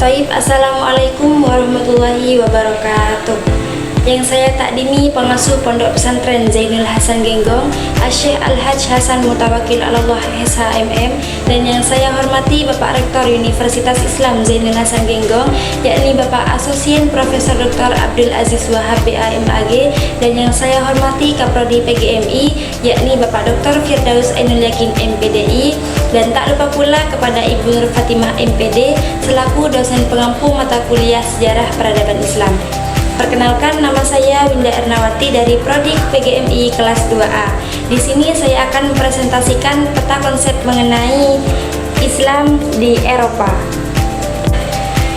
Toib, Assalamualaikum warahmatullahi wabarakatuh. Yang saya takdimi pengasuh Pondok Pesantren Zainul Hasan Genggong, Asy-Syaikh Al-Hajj Hasan Mutawakkil Allah SHMM, dan yang saya hormati Bapak Rektor Universitas Islam Zainul Hasan Genggong, yakni Bapak Asosien Profesor Dr. Abdul Aziz Wahab BAMAG, dan yang saya hormati Kaprodi PGMI, yakni Bapak Dr. Firdaus Ainul Yakin MPDI, dan tak lupa pula kepada Ibu Nur Fatimah MPD selaku dosen pengampu mata kuliah Sejarah Peradaban Islam. Perkenalkan, nama saya Winda Ernawati dari Prodi PGMI kelas 2A. Di sini saya akan mempresentasikan peta konsep mengenai Islam di Eropa.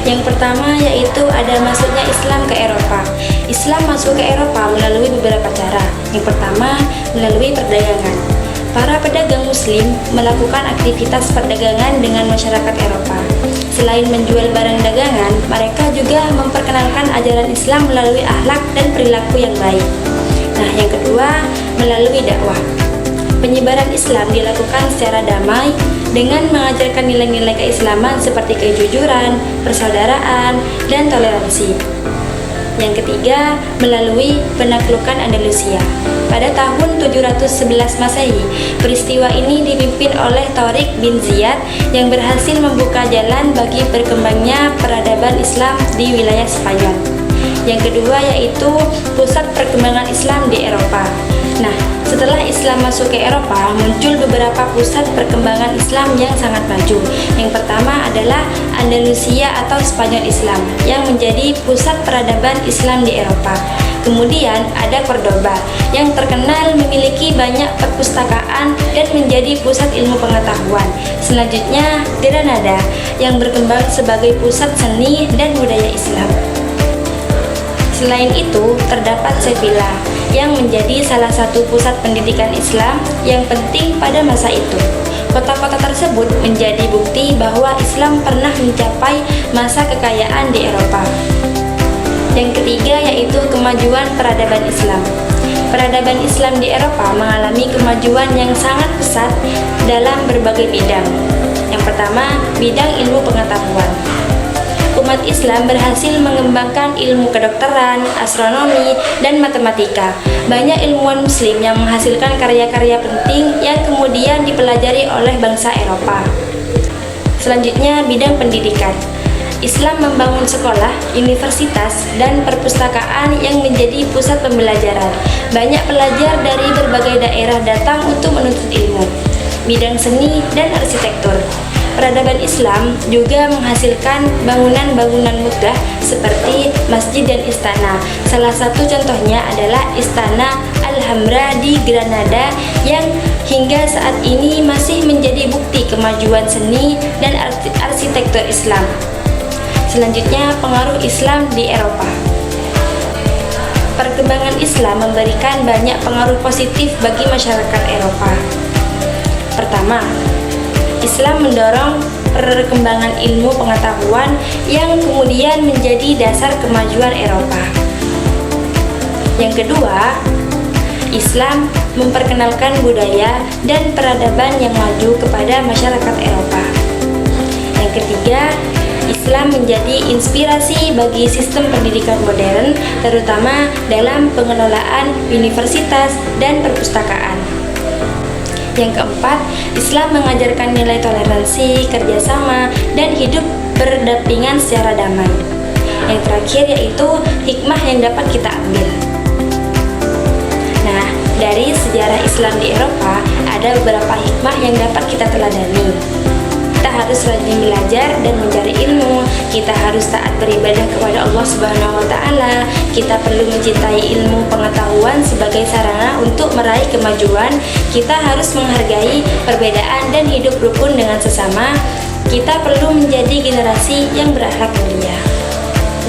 Yang pertama yaitu ada masuknya Islam ke Eropa. Islam masuk ke Eropa melalui beberapa cara. Yang pertama, melalui perdagangan. Para pedagang muslim melakukan aktivitas perdagangan dengan masyarakat Eropa. Selain menjual barang dagangan, mereka juga memperkenalkan ajaran Islam melalui akhlak dan perilaku yang baik. Nah, yang kedua, melalui dakwah. Penyebaran Islam dilakukan secara damai dengan mengajarkan nilai-nilai keislaman seperti kejujuran, persaudaraan, dan toleransi. Yang ketiga, melalui penaklukan Andalusia. Pada tahun 711 Masehi, peristiwa ini dipimpin oleh Tariq bin Ziyad yang berhasil membuka jalan bagi berkembangnya peradaban Islam di wilayah Spanyol. Yang kedua yaitu pusat perkembangan Islam di Eropa. Nah, setelah Islam masuk ke Eropa, muncul beberapa pusat perkembangan Islam yang sangat maju. Yang pertama adalah Andalusia atau Spanyol Islam yang menjadi pusat peradaban Islam di Eropa. Kemudian ada Cordoba yang terkenal memiliki banyak perpustakaan dan menjadi pusat ilmu pengetahuan. Selanjutnya Granada yang berkembang sebagai pusat seni dan budaya Islam. Selain itu, terdapat Sevilla yang menjadi salah satu pusat pendidikan Islam yang penting pada masa itu. Kota-kota tersebut menjadi bukti bahwa Islam pernah mencapai masa kekayaan di Eropa. Yang ketiga yaitu kemajuan peradaban Islam. Peradaban Islam di Eropa mengalami kemajuan yang sangat pesat dalam berbagai bidang. Yang pertama, bidang ilmu pengetahuan. Umat Islam berhasil mengembangkan ilmu kedokteran, astronomi, dan matematika. Banyak ilmuwan muslim yang menghasilkan karya-karya penting yang kemudian dipelajari oleh bangsa Eropa. Selanjutnya, bidang pendidikan. Islam membangun sekolah, universitas, dan perpustakaan yang menjadi pusat pembelajaran. Banyak pelajar dari berbagai daerah datang untuk menuntut ilmu. Bidang seni dan arsitektur. Peradaban Islam juga menghasilkan bangunan-bangunan megah seperti masjid dan istana. Salah satu contohnya adalah Istana Alhambra di Granada yang hingga saat ini masih menjadi bukti kemajuan seni dan arsitektur Islam. Selanjutnya, pengaruh Islam di Eropa. Perkembangan Islam memberikan banyak pengaruh positif bagi masyarakat Eropa. Pertama, Islam mendorong perkembangan ilmu pengetahuan yang kemudian menjadi dasar kemajuan Eropa. Yang kedua, Islam memperkenalkan budaya dan peradaban yang maju kepada masyarakat Eropa. Yang ketiga, Islam menjadi inspirasi bagi sistem pendidikan modern, terutama dalam pengelolaan universitas dan perpustakaan. Yang keempat, Islam mengajarkan nilai toleransi, kerjasama, dan hidup berdampingan secara damai. Yang terakhir yaitu hikmah yang dapat kita ambil. Nah, dari sejarah Islam di Eropa, ada beberapa hikmah yang dapat kita teladani. Kita harus rajin belajar dan mencari ilmu. Kita harus taat beribadah kepada Allah Subhanahu wa Ta'ala. Kita perlu mencintai ilmu pengetahuan sebagai sarana untuk meraih kemajuan. Kita harus menghargai perbedaan dan hidup rukun dengan sesama. Kita perlu menjadi generasi yang berakhlak mulia.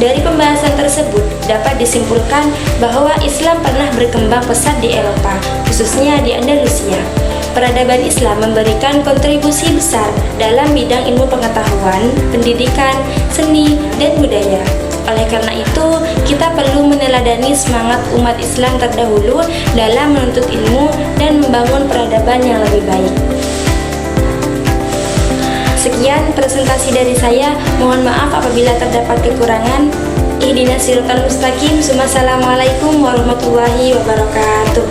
Dari pembahasan tersebut dapat disimpulkan bahwa Islam pernah berkembang pesat di Eropa, khususnya di Andalusia. Peradaban Islam memberikan kontribusi besar dalam bidang ilmu pengetahuan, pendidikan, seni, dan budaya. Oleh karena itu, kita perlu meneladani semangat umat Islam terdahulu dalam menuntut ilmu dan membangun peradaban yang lebih baik. Sekian presentasi dari saya. Mohon maaf apabila terdapat kekurangan. Ihdinas siratal mustaqim. Wassalamualaikum warahmatullahi wabarakatuh.